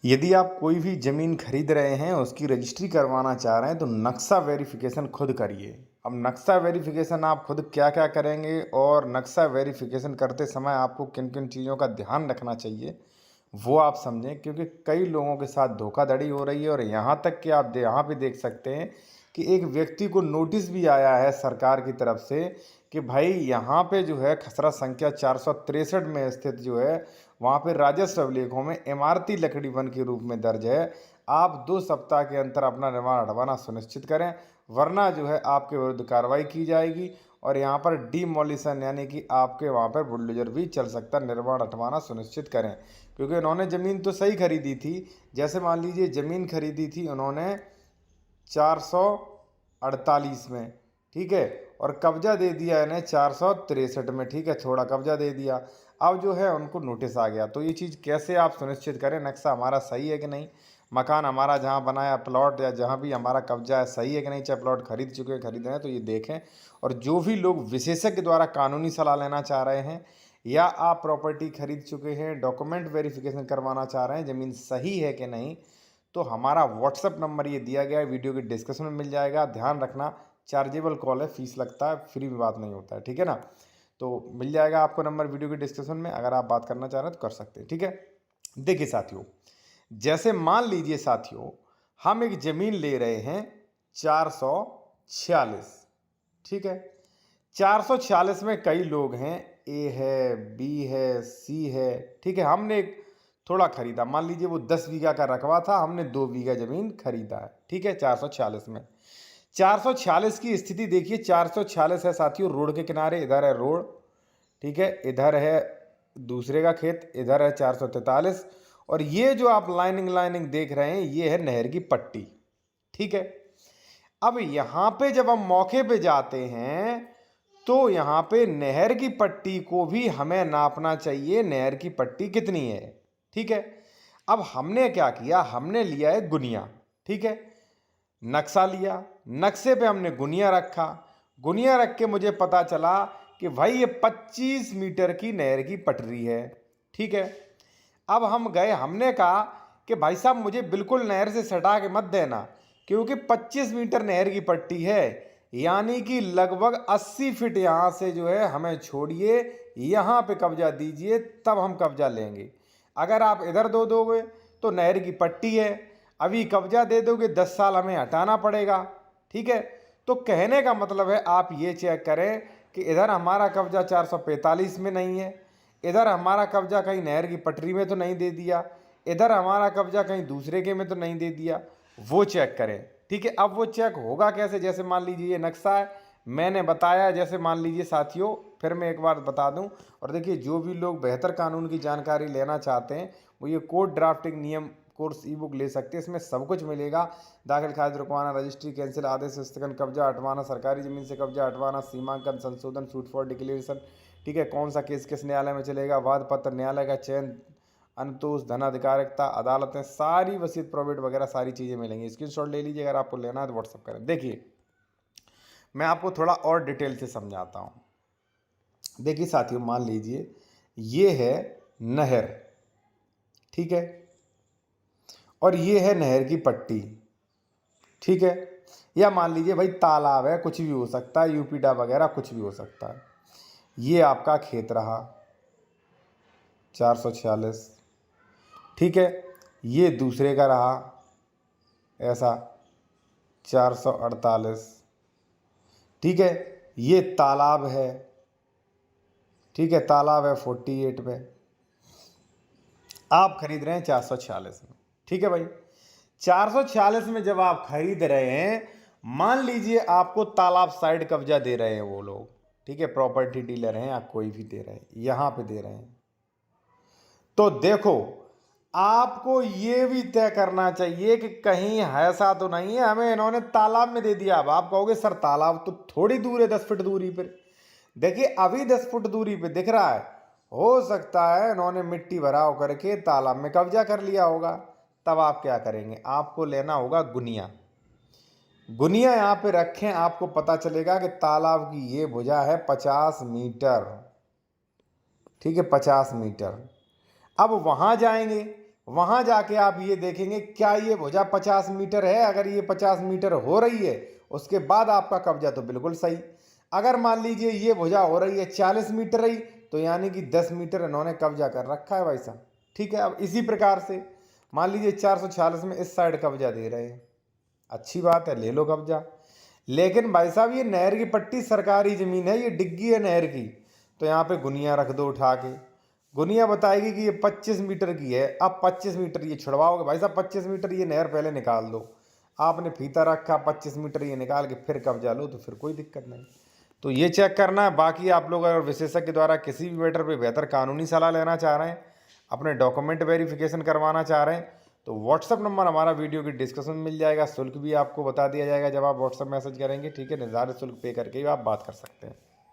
यदि आप कोई भी ज़मीन खरीद रहे हैं, उसकी रजिस्ट्री करवाना चाह रहे हैं, तो नक्शा वेरिफिकेशन खुद करिए। अब नक्शा वेरिफिकेशन आप खुद क्या-क्या करेंगे और नक्शा वेरिफिकेशन करते समय आपको किन-किन चीज़ों का ध्यान रखना चाहिए, वो आप समझें, क्योंकि कई लोगों के साथ धोखाधड़ी हो रही है और यहाँ तक कि आप यहाँ पे देख सकते हैं कि एक व्यक्ति को नोटिस भी आया है सरकार की तरफ से कि भाई यहाँ पे जो है खसरा संख्या 463 में स्थित जो है वहाँ पे राजस्व अभिलेखों में इमारती लकड़ी वन के रूप में दर्ज है। आप 2 सप्ताह के अंदर अपना निर्माण हटवाना सुनिश्चित करें, वरना जो है आपके विरुद्ध कार्रवाई की जाएगी और यहाँ पर डिमोलिशन यानी कि आपके वहाँ पर बुलडोजर भी चल सकता है। निर्माण हटवाना सुनिश्चित करें, क्योंकि उन्होंने ज़मीन तो सही खरीदी थी। जैसे मान लीजिए ज़मीन खरीदी थी उन्होंने 448 में, ठीक है, और कब्जा दे दिया इन्हें 463 में, ठीक है, थोड़ा कब्जा दे दिया। अब जो है उनको नोटिस आ गया, तो ये चीज़ कैसे आप सुनिश्चित करें नक्शा हमारा सही है कि नहीं, मकान हमारा जहाँ बनाया प्लॉट या जहाँ भी हमारा कब्जा है सही है कि नहीं, चाहे प्लॉट खरीद चुके हैं खरीदे हैं तो ये देखें। और जो भी लोग विशेषज्ञ द्वारा कानूनी सलाह लेना चाह रहे हैं या आप प्रॉपर्टी खरीद चुके हैं, डॉक्यूमेंट वेरिफिकेशन करवाना चाह रहे हैं ज़मीन सही है कि नहीं, तो हमारा व्हाट्सएप नंबर ये दिया गया है, वीडियो के डिस्क्रिप्शन में मिल जाएगा। ध्यान रखना, चार्जेबल कॉल है, फीस लगता है, फ्री में बात नहीं होता है, ठीक है ना। तो मिल जाएगा आपको नंबर वीडियो के डिस्क्रिप्शन में, अगर आप बात करना चाह रहे हैं तो कर सकते हैं, ठीक है। देखिए साथियों, जैसे मान लीजिए साथियों, हम एक ज़मीन ले रहे हैं 446, ठीक है। 446 में कई लोग हैं, ए है, बी है, सी है, ठीक है। हमने एक थोड़ा खरीदा, मान लीजिए वो 10 बीघा का रकबा था, हमने 2 बीघा ज़मीन खरीदा है, ठीक है, 446 में। 446 की स्थिति देखिए, 446 है साथियों रोड के किनारे, इधर है रोड, ठीक है, इधर है दूसरे का खेत, इधर है 443 और ये जो आप लाइनिंग लाइनिंग देख रहे हैं ये है नहर की पट्टी, ठीक है। अब यहाँ पे जब हम मौके पे जाते हैं तो यहाँ पे नहर की पट्टी को भी हमें नापना चाहिए, नहर की पट्टी कितनी है, ठीक है। अब हमने क्या किया, हमने लिया है गुनिया, ठीक है, नक्शा लिया, नक्शे पे हमने गुनिया रखा, गुनिया रख के मुझे पता चला कि भाई ये 25 मीटर की नहर की पटरी है, ठीक है। अब हम गए, हमने कहा कि भाई साहब मुझे बिल्कुल नहर से सटा के मत देना, क्योंकि 25 मीटर नहर की पट्टी है, यानी कि लगभग 80 फीट यहाँ से जो है हमें छोड़िए, यहाँ पे कब्जा दीजिए, तब हम कब्जा लेंगे। अगर आप इधर दो दोगे तो नहर की पट्टी है, अभी कब्जा दे दोगे 10 साल हमें हटाना पड़ेगा, ठीक है। तो कहने का मतलब है आप ये चेक करें कि इधर हमारा कब्जा 445 में नहीं है, इधर हमारा कब्जा कहीं नहर की पटरी में तो नहीं दे दिया, इधर हमारा कब्जा कहीं दूसरे के में तो नहीं दे दिया, वो चेक करें, ठीक है। अब वो चेक होगा कैसे, जैसे मान लीजिए ये नक्शा है, मैंने बताया, जैसे मान लीजिए साथियों, फिर मैं एक बार बता दूं, और देखिए जो भी लोग बेहतर कानून की जानकारी लेना चाहते हैं वो ये कोर्ट ड्राफ्टिंग नियम कोर्स ई बुक ले सकते हैं, इसमें सब कुछ मिलेगा। दाखिल खारिज रुकवाना, रजिस्ट्री कैंसिल, आदेश स्थगन, कब्जा हटवाना, सरकारी जमीन से कब्जा हटवाना, सीमांकन संशोधन, सूट फॉर डिक्लेरेशन, ठीक है, कौन सा केस किस न्यायालय में चलेगा, वाद पत्र, न्यायालय का चयन, अनतोष, धनाधिकारिकता, अदालतें, सारी वसीयत प्रोविट वगैरह सारी चीज़ें मिलेंगी। स्क्रीनशॉट ले लीजिए, अगर आपको लेना है तो व्हाट्सअप करें। देखिए मैं आपको थोड़ा और डिटेल से समझाता हूँ। देखिए साथियों, मान लीजिए ये है नहर, ठीक है, और ये है नहर की पट्टी, ठीक है, या मान लीजिए भाई तालाब है, कुछ भी हो सकता है, यूपीडा वगैरह कुछ भी हो सकता है। ये आपका खेत रहा 446, ठीक है, ये दूसरे का रहा ऐसा 448, ठीक है, ये तालाब है, ठीक है, तालाब है 48 में, आप खरीद रहे हैं 446 में, ठीक है भाई। 446 में जब आप खरीद रहे हैं, मान लीजिए आपको तालाब साइड कब्जा दे रहे हैं वो लोग, ठीक है, प्रॉपर्टी डीलर हैं या कोई भी दे रहे हैं, यहां पे दे रहे हैं, तो देखो आपको ये भी तय करना चाहिए कि कहीं ऐसा तो नहीं है हमें इन्होंने तालाब में दे दिया। अब आप कहोगे सर तालाब तो थोड़ी दूर है, 10 फीट दूरी पर, देखिए अभी 10 फुट दूरी पे दिख रहा है, हो सकता है इन्होंने मिट्टी भराव करके तालाब में कब्जा कर लिया होगा। तब आप क्या करेंगे, आपको लेना होगा गुनिया, गुनिया यहाँ पे रखें, आपको पता चलेगा कि तालाब की ये भुजा है 50 मीटर, ठीक है, 50 मीटर। अब वहाँ जाएंगे, वहाँ जाके आप ये देखेंगे क्या ये भुजा 50 मीटर है। अगर ये 50 मीटर हो रही है उसके बाद आपका कब्जा तो बिल्कुल सही। अगर मान लीजिए ये भुजा हो रही है 40 मीटर ही, तो यानी कि 10 मीटर इन्होंने कब्जा कर रखा है भाई साहब। ठीक है, अब इसी प्रकार से मान लीजिए 446 में इस साइड कब्जा दे रहे हैं, अच्छी बात है, ले लो कब्जा। लेकिन भाई साहब ये नहर की पट्टी सरकारी ज़मीन है, ये डिग्गी है नहर की, तो यहाँ पे गुनिया रख दो उठा के। गुनिया बताएगी कि ये 25 मीटर की है। अब 25 मीटर ये छुड़वाओगे भाई साहब, 25 मीटर ये नहर पहले निकाल दो। आपने फीता रखा 25 मीटर ये निकाल के फिर कब्जा लो तो फिर कोई दिक्कत नहीं। तो ये चेक करना है। बाकी आप लोग अगर विशेषज्ञ द्वारा किसी भी मैटर पे बेहतर कानूनी सलाह लेना चाह रहे हैं, अपने डॉक्यूमेंट वेरिफिकेशन करवाना चाह रहे हैं, तो व्हाट्सअप नंबर हमारा वीडियो की डिस्क्रिप्शन में मिल जाएगा। शुल्क भी आपको बता दिया जाएगा जब आप व्हाट्सअप मैसेज करेंगे। ठीक है, निर्धारित शुल्क पे करके ही आप बात कर सकते हैं।